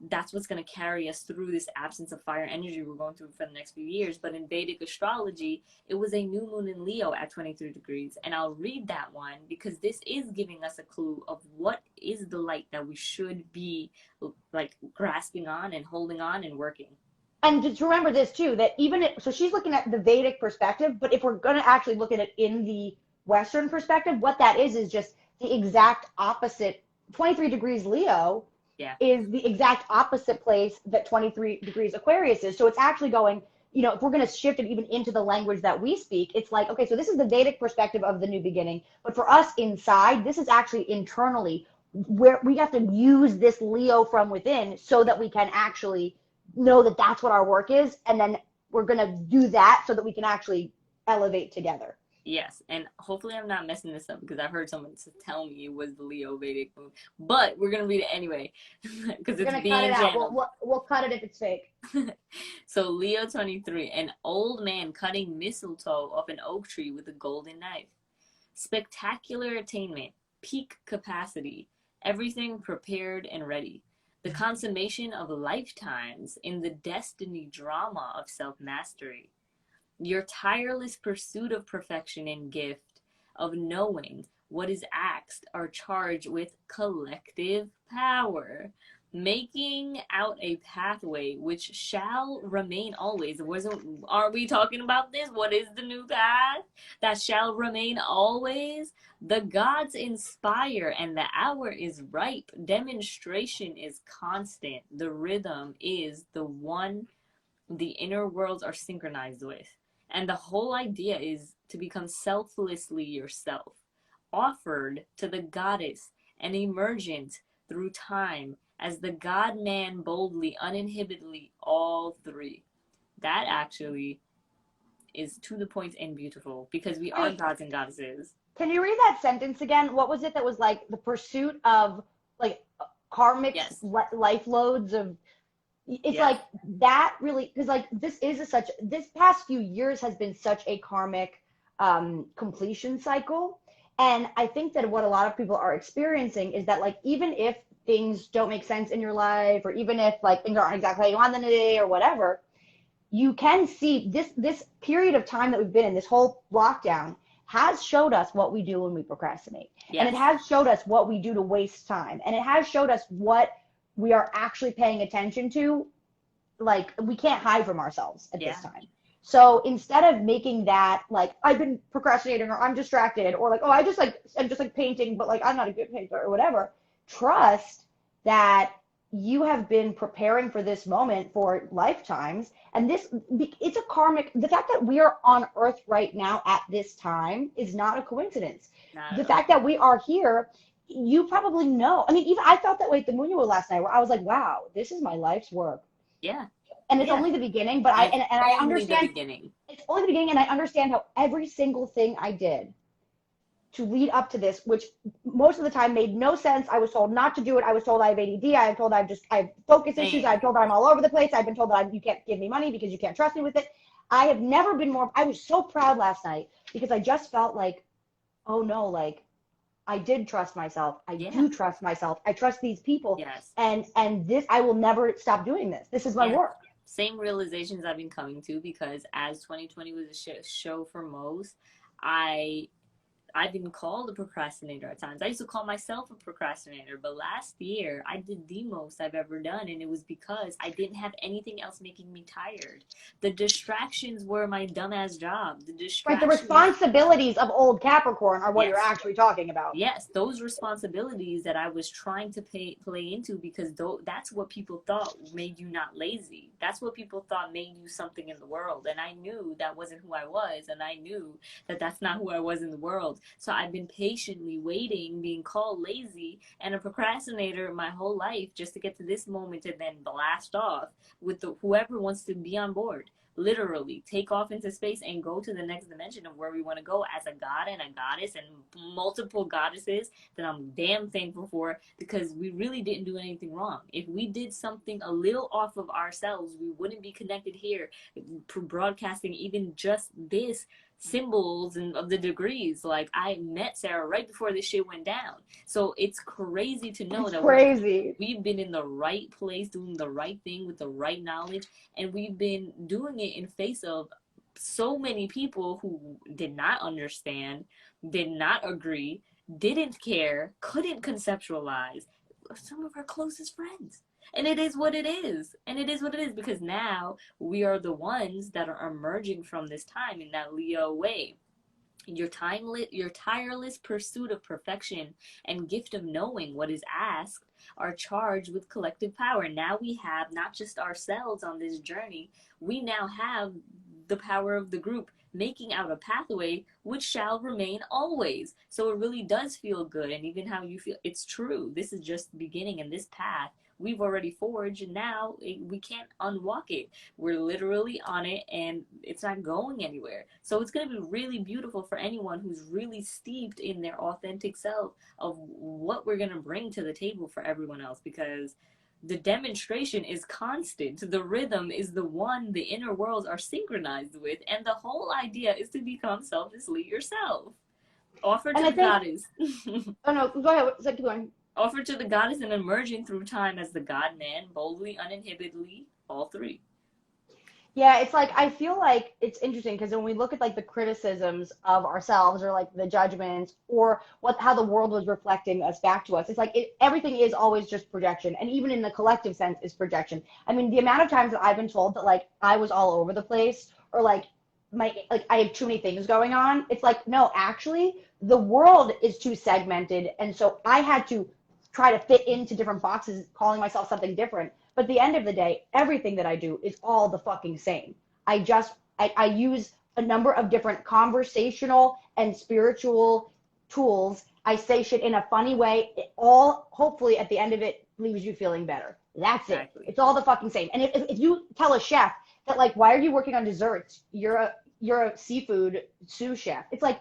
that's what's going to carry us through this absence of fire energy we're going through for the next few years. But in Vedic astrology, it was a new moon in Leo at 23 degrees. And I'll read that one because this is giving us a clue of what is the light that we should be like grasping on and holding on and working. And just remember this too, that so she's looking at the Vedic perspective, but if we're going to actually look at it in the Western perspective, what that is just the exact opposite. 23 degrees Leo is the exact opposite place that 23 degrees Aquarius is. So it's actually going, if we're going to shift it even into the language that we speak, it's like, okay, so this is the Vedic perspective of the new beginning. But for us inside, this is actually internally where we have to use this Leo from within so that we can actually know that that's what our work is. And then we're going to do that so that we can actually elevate together. Yes, and hopefully I'm not messing this up because I've heard someone tell me it was the Leo Vedic moon, but we're gonna read it anyway because it's being channeled. We'll cut it if it's fake. So Leo 23, an old man cutting mistletoe off an oak tree with a golden knife. Spectacular attainment, peak capacity, everything prepared and ready. The consummation of lifetimes in the destiny drama of self-mastery. Your tireless pursuit of perfection and gift of knowing what is asked are charged with collective power, making out a pathway which shall remain always. Are we talking about this? What is the new path that shall remain always? The gods inspire and the hour is ripe. Demonstration is constant. The rhythm is the one the inner worlds are synchronized with. And the whole idea is to become selflessly yourself, offered to the goddess and emergent through time as the God-man boldly, uninhibitedly, all three. That actually is to the point and beautiful because we are gods and goddesses. Can you read that sentence again? What was it that was like the pursuit of like karmic life loads of... It's like that really, because like this past few years has been such a karmic completion cycle. And I think that what a lot of people are experiencing is that like, even if things don't make sense in your life, or even if like things aren't exactly how you want them to be or whatever, you can see this period of time that we've been in, this whole lockdown, has showed us what we do when we procrastinate. And it has showed us what we do to waste time. And it has showed us what we are actually paying attention to. Like, we can't hide from ourselves at this time. So instead of making that like, I've been procrastinating, or I'm distracted, or like, oh, I'm just like painting, but like I'm not a good painter or whatever, trust that you have been preparing for this moment for lifetimes. And it's a karmic, the fact that we are on earth right now at this time is not a coincidence. The fact that we are here, you probably know. I mean, even I felt that way at the Munuo last night, where I was like, wow, this is my life's work. Yeah. And it's only the beginning, but I understand. It's only the beginning, and I understand how every single thing I did to lead up to this, which most of the time made no sense. I was told not to do it. I was told I have ADD. I have told I have focus issues. I've told that I'm all over the place. I've been told that you can't give me money because you can't trust me with it. I have never been more. I was so proud last night because I just felt like, oh no, like I did trust myself. I do trust myself. I trust these people. Yes. And this, I will never stop doing this. This is my work. Same realizations I've been coming to, because as 2020 was a show for most, I've been called a procrastinator at times. I used to call myself a procrastinator, but last year I did the most I've ever done, and it was because I didn't have anything else making me tired. The distractions were my dumbass job. The responsibilities of old Capricorn are what you're actually talking about. Yes, those responsibilities that I was trying to play into, because that's what people thought made you not lazy. That's what people thought made you something in the world, and I knew that wasn't who I was, and I knew that that's not who I was in the world. So I've been patiently waiting, being called lazy and a procrastinator my whole life, just to get to this moment and then blast off with whoever wants to be on board. literally take off into space and go to the next dimension of where we want to go as a god and a goddess and multiple goddesses that I'm damn thankful for, because we really didn't do anything wrong. If we did something a little off of ourselves, we wouldn't be connected here broadcasting even just this symbols and of the degrees. Like, I met Sarah right before this shit went down, so it's crazy to know that we've been in the right place doing the right thing with the right knowledge, and we've been doing it in face of so many people who did not understand, did not agree, didn't care, couldn't conceptualize. Some of our closest friends. And it is what it is. And it is what it is, because now we are the ones that are emerging from this time in that Leo way. Your tireless pursuit of perfection and gift of knowing what is asked are charged with collective power. Now we have not just ourselves on this journey, we now have the power of the group making out a pathway which shall remain always. So it really does feel good. And even how you feel, it's true. This is just the beginning, and this path we've already forged, and now we can't unwalk it. We're literally on it, and it's not going anywhere. So it's going to be really beautiful for anyone who's really steeped in their authentic self of what we're going to bring to the table for everyone else, because the demonstration is constant. The rhythm is the one the inner worlds are synchronized with, and the whole idea is to become selflessly yourself. Offer to the goddess. Oh no, go ahead. Keep going. Offered to the goddess and emerging through time as the God-man, boldly, uninhibitedly, all three. Yeah, it's like, I feel like it's interesting because when we look at like the criticisms of ourselves, or like the judgments, or how the world was reflecting us back to us, it's like everything is always just projection, and even in the collective sense is projection. I mean, the amount of times that I've been told that like I was all over the place, or like I have too many things going on. It's like, no, actually the world is too segmented, and so I had to try to fit into different boxes, calling myself something different. But at the end of the day, everything that I do is all the fucking same. I use a number of different conversational and spiritual tools. I say shit in a funny way. It all, hopefully, at the end of it, leaves you feeling better. That's Exactly. it. It's all the fucking same. And if you tell a chef that, like, why are you working on desserts? You're a seafood sous chef. It's like,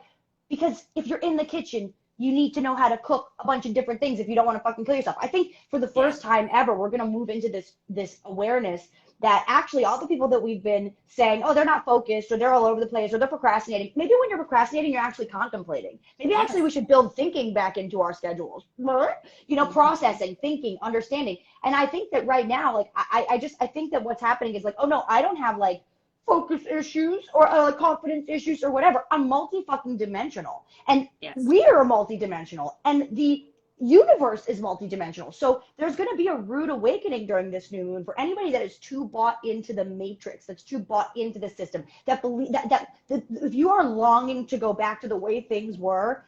because if you're in the kitchen, you need to know how to cook a bunch of different things if you don't want to fucking kill yourself. I think for the first time ever, we're going to move into this awareness that actually all the people that we've been saying, oh, they're not focused, or they're all over the place, or they're procrastinating. Maybe when you're procrastinating, you're actually contemplating. Maybe actually we should build thinking back into our schedules. You know, processing, thinking, understanding. And I think that right now, like, I think that what's happening is like, oh no, I don't have like focus issues or confidence issues or whatever. I'm multi-fucking-dimensional. And we are multi-dimensional. And the universe is multi-dimensional. So there's going to be a rude awakening during this new moon for anybody that is too bought into the matrix, that's too bought into the system, that believe that if you are longing to go back to the way things were,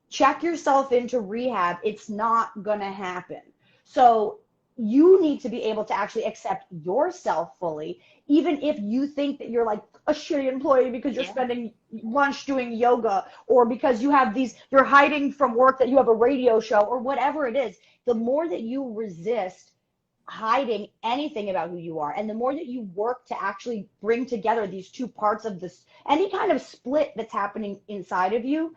check yourself into rehab. It's not going to happen. So you need to be able to actually accept yourself fully, even if you think that you're like a shitty employee because you're spending lunch doing yoga, or because you're hiding from work that you have a radio show, or whatever it is. The more that you resist hiding anything about who you are, and the more that you work to actually bring together these two parts of this, any kind of split that's happening inside of you,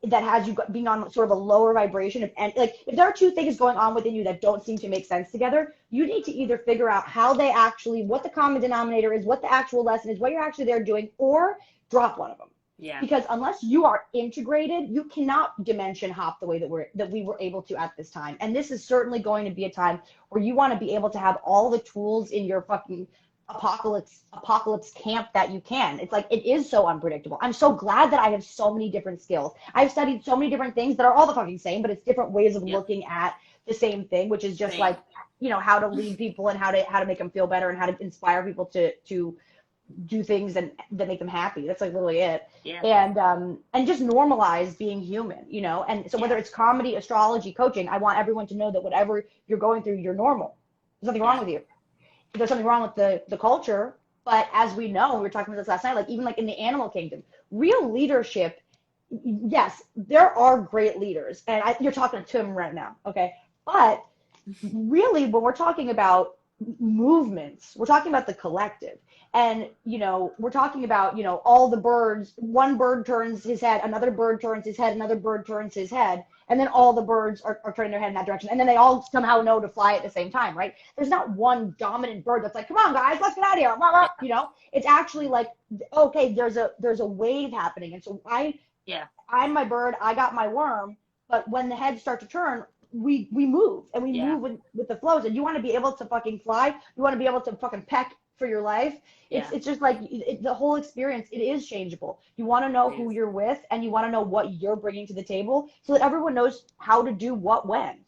that has you being on sort of a lower vibration. And like, if there are two things going on within you that don't seem to make sense together, you need to either figure out what the common denominator is, what the actual lesson is, what you're actually there doing, or drop one of them. Yeah. Because unless you are integrated, you cannot dimension hop the way that we were able to at this time. And this is certainly going to be a time where you want to be able to have all the tools in your fucking apocalypse camp that you can. It's like, it is so unpredictable. I'm so glad that I have so many different skills. I've studied so many different things that are all the fucking same, but it's different ways of looking at the same thing, which is just like, you know, how to lead people, and how to make them feel better, and how to inspire people to do things that make them happy. That's like literally it. And just normalize being human, you know. And so whether it's comedy, astrology, coaching, I want everyone to know that whatever you're going through, you're normal. There's nothing wrong with you. There's something wrong with the culture, but as we know, we were talking about this last night, like even like in the animal kingdom, real leadership, yes, there are great leaders, and you're talking to him right now, okay? But really, when we're talking about movements. We're talking about the collective. And, we're talking about, all the birds, one bird turns his head, another bird turns his head, another bird turns his head, and then all the birds are turning their head in that direction. And then they all somehow know to fly at the same time, right? There's not one dominant bird that's like, come on, guys, let's get out of here. Blah, blah. It's actually like, okay, there's a wave happening. And so I'm my bird, I got my worm, but when the heads start to turn, we move and we move with the flows. And you want to be able to fucking fly. You want to be able to fucking peck for your life. It's just like the whole experience. It is changeable. You want to know who you're with, and you want to know what you're bringing to the table, so that everyone knows how to do what when.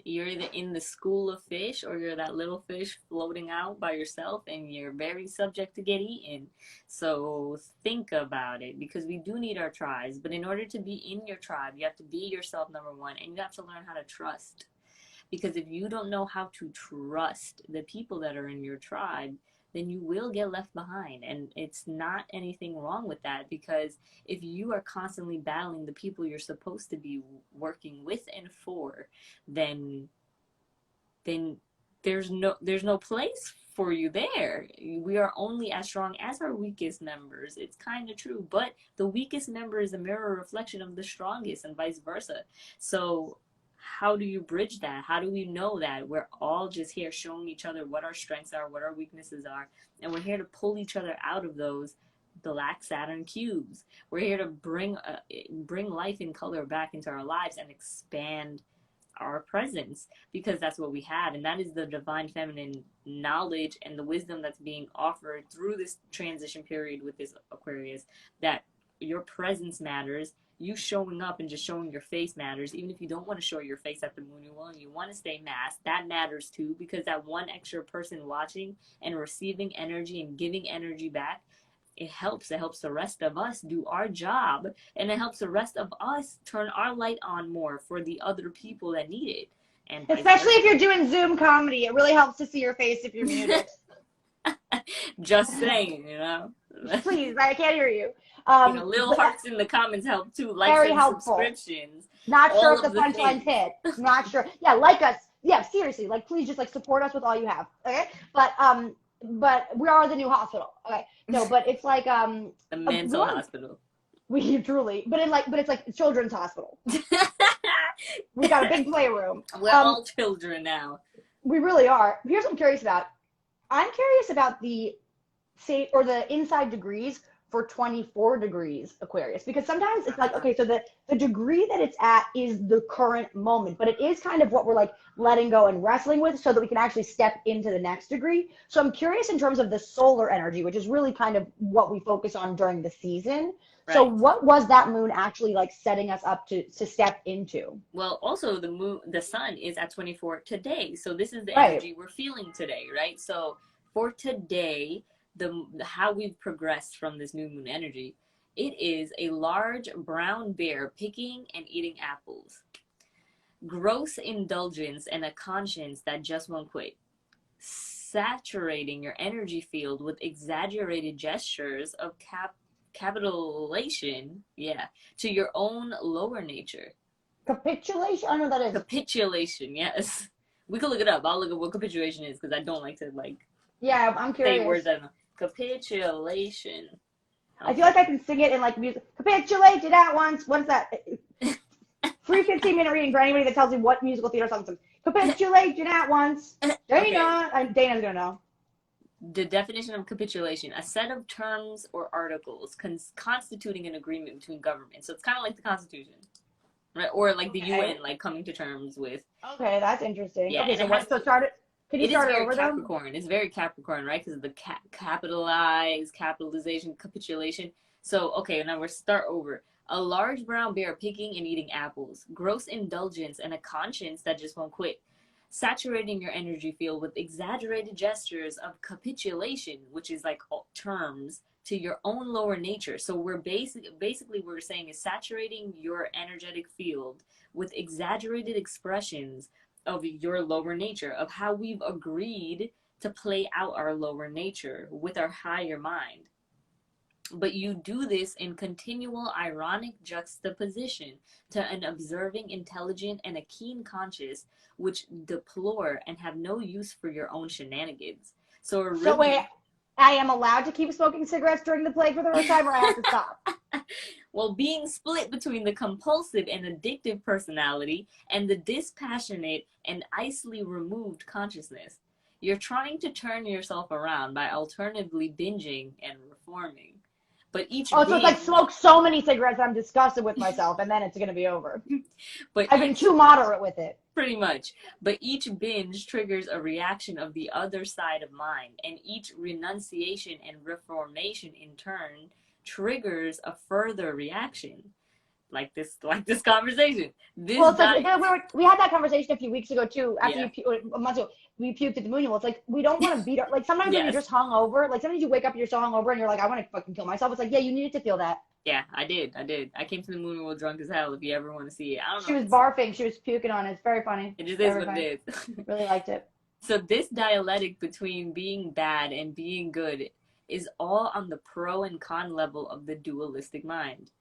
You're either in the school of fish, or you're that little fish floating out by yourself, and you're very subject to get eaten. So think about it, because we do need our tribes. But in order to be in your tribe, you have to be yourself, number one, and you have to learn how to trust. Because if you don't know how to trust the people that are in your tribe, then you will get left behind. And it's not anything wrong with that, because if you are constantly battling the people you're supposed to be working with and for, then there's no place for you there. We are only as strong as our weakest members. It's kind of true, but the weakest member is a mirror reflection of the strongest, and vice versa. So how do you bridge that? How do we know that we're all just here showing each other what our strengths are, what our weaknesses are, and we're here to pull each other out of those black Saturn cubes. We're here to bring life and color back into our lives and expand our presence, because that's what we had, and that is the divine feminine knowledge and the wisdom that's being offered through this transition period with this Aquarius, that your presence matters. You showing up and just showing your face matters. Even if you don't want to show your face at the moon and you want to stay masked, that matters too, because that one extra person watching and receiving energy and giving energy back, it helps the rest of us do our job, and it helps the rest of us turn our light on more for the other people that need it. And especially if you're doing Zoom comedy, it really helps to see your face if you're muted. Just saying, Please, I can't hear you. Little hearts in the comments help too. Likes very and helpful. Subscriptions. Not sure if the punchlines hit. Not sure. Yeah, like us. Yeah, seriously. Like, please just support us with all you have. Okay. But we are the new hospital. Okay. No, but it's like the mental hospital. We truly, but it's like children's hospital. We got a big playroom. We're all children now. We really are. Here's what I'm curious about. I'm curious about the inside degrees for 24 degrees Aquarius, because sometimes it's like, okay, so the degree that it's at is the current moment, but it is kind of what we're letting go and wrestling with, so that we can actually step into the next degree. So I'm curious in terms of the solar energy, which is really kind of what we focus on during the season. Right. So what was that moon actually setting us up to step into? Well, also the sun is at 24 today, so this is the energy we're feeling today, right? So for today, how we've progressed from this new moon energy, it is a large brown bear picking and eating apples. Gross indulgence and a conscience that just won't quit. Saturating your energy field with exaggerated gestures of capitulation, to your own lower nature. Capitulation? I know what that is. Capitulation, yes. We can look it up. I'll look at what capitulation is, because I don't like to Yeah, I'm curious. Say words I don't know. Capitulation. I feel like I can sing it in music. Capitulated at once. What's that? Free 15-minute reading for anybody that tells me what musical theater song is. Capitulated at once. Dana. Okay. Dana's gonna know. The definition of capitulation: a set of terms or articles constituting an agreement between governments. So it's kind of like the Constitution, right? Or the UN, coming to terms with. Okay, that's interesting. Yeah, okay, so start it. Can you start it over Capricorn. It's very Capricorn, right? Because of the capitalization, capitulation. So, okay, now we'll start over. A large brown bear picking and eating apples. Gross indulgence and a conscience that just won't quit. Saturating your energy field with exaggerated gestures of capitulation, which is terms to your own lower nature. So we're basically what we're saying is saturating your energetic field with exaggerated expressions of your lower nature, of how we've agreed to play out our lower nature with our higher mind. But you do this in continual ironic juxtaposition to an observing, intelligent, and a keen conscience which deplore and have no use for your own shenanigans. So really, So wait, I am allowed to keep smoking cigarettes during the play for the first time, or I have to stop? well, being split between the compulsive and addictive personality and the dispassionate and icily removed consciousness, you're trying to turn yourself around by alternatively binging and reforming. But each Oh, so it's like binge, smoke so many cigarettes I'm disgusted with myself, and then it's gonna be over. but I've been too moderate with it. pretty much. But each binge triggers a reaction of the other side of mind, and each renunciation and reformation in turn triggers a further reaction. Like this conversation. Well, it's like we had that conversation a few weeks ago too. After Yeah. a month ago, we puked at the moon. Well, it's like we don't want to beat our. Like sometimes when you're Yes. just hungover, like sometimes you wake up and you're so hungover and you're like, I want to fucking kill myself. It's like, yeah, you needed to feel that. Yeah, I did. I came to the moon wheel drunk as hell. If you ever want to see it, I don't know. She was barfing. She was puking on it. It's very funny. It just Very is what funny. it is. Really liked it. So this dialectic between being bad and being good is all on the pro and con level of the dualistic mind.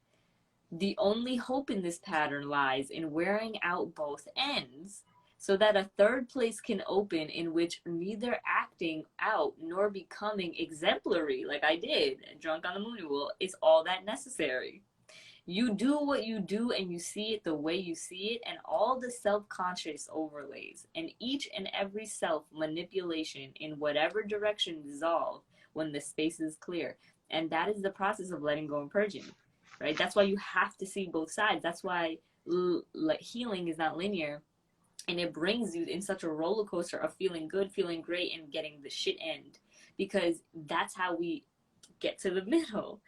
The only hope in this pattern lies in wearing out both ends, so that a third place can open in which neither acting out nor becoming exemplary, like I did, drunk on the moon wheel, is all that necessary. You do what you do and you see it the way you see it, and all the self-conscious overlays and each and every self-manipulation in whatever direction dissolve when the space is clear. And that is the process of letting go and purging, right? That's why you have to see both sides. That's why like healing is not linear, and it brings you in such a roller coaster of feeling good, feeling great, and getting the shit end, because that's how we get to the middle.